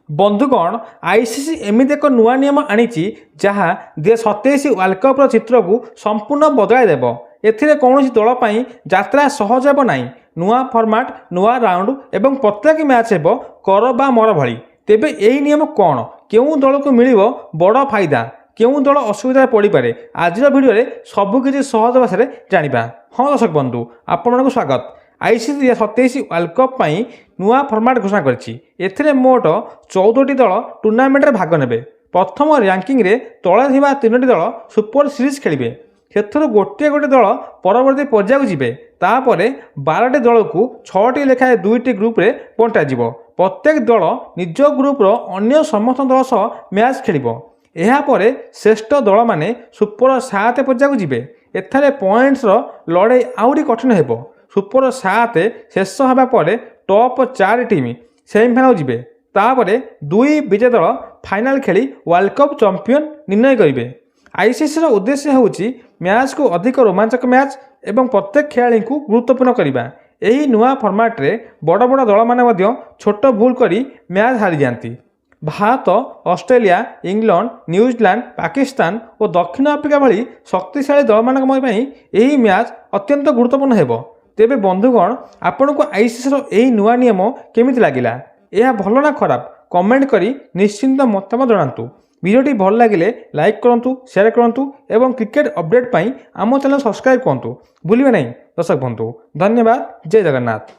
बंधुगण आईसीसी एमती एक नुआ नियम आनी जहाँ 2027 वर्ल्ड कप्र चित्र को संपूर्ण बदलाइदेव। एथिरे कौन दल पर यात्रा सहज हेब ना। नुआ फर्माट नुआ राउंड एवं प्रत्येक मैच हेब कर बा मर भली। तेबे यही नियम कौन क्यों दल को मिल बड़ फायदा क्यों दल असुविधा पड़ पारे आज भिडियो सबकि सहज भाषा जाना। हाँ दर्शक बंधु आपण स्वागत। आईसीसी 2027 वर्ल्ड कप नुआ फर्माट घोषणा कर मोट 14टी दल टूर्नामेंट रे भाग ने। प्रथम रैंकिंग रे तले थिबा 3टी दल सुपर सीरीज खेलिबे। सेथुर गोटे गोटे दल परवर्ती पर्याय जिबे। तापरे 12टी दल को 6टी लेखाए 2टी ग्रुप रे बंटा जिवो। प्रत्येक दल निज ग्रुप रो अन्य समस्त दल सह मैच खेलिबो। एहा परे श्रेष्ठ दल माने सुपर 7 पर्याय जिबे। एथारे पॉइंट्स रो लड़ाई आउरी कठिन हेबो। सुपर 7 शेष होगा पर टॉप 4 टीम सेमिफाइनल जिबे। तापरे 2 विजय दल फाइनाल खेली वर्ल्ड कप चैंपियन निर्णय करेंगे। आईसीसी उद्देश्य होउची मैच को अधिक रोमांचक मैच एवं प्रत्येक खिलाड़ी को गुरुत्वपूर्ण करने। यही नुआ फर्माट रे बड़ बड़ दल माने छोट भूल करी मैच हारी जाती। Bharat Australia England New Zealand Pakistan और दक्षिण आफ्रिका भली शक्तिशाली दल मान यही मैच अत्यंत गुरुत्वपूर्ण हेबो। तेबे बंधुगण आपण को आईसीसी यही नुआ नियम केमिति लागिला यह भल ना खराब कमेंट करी निश्चिंत मतामत जणातु। वीडियोटी भल लगे लाइक करूँ शेयर करूँ एवं क्रिकेट अपडेट पाई आम चैनल सब्सक्राइब करूँ भूलिए नहीं दर्शक बंधु। धन्यवाद। जय जगन्नाथ।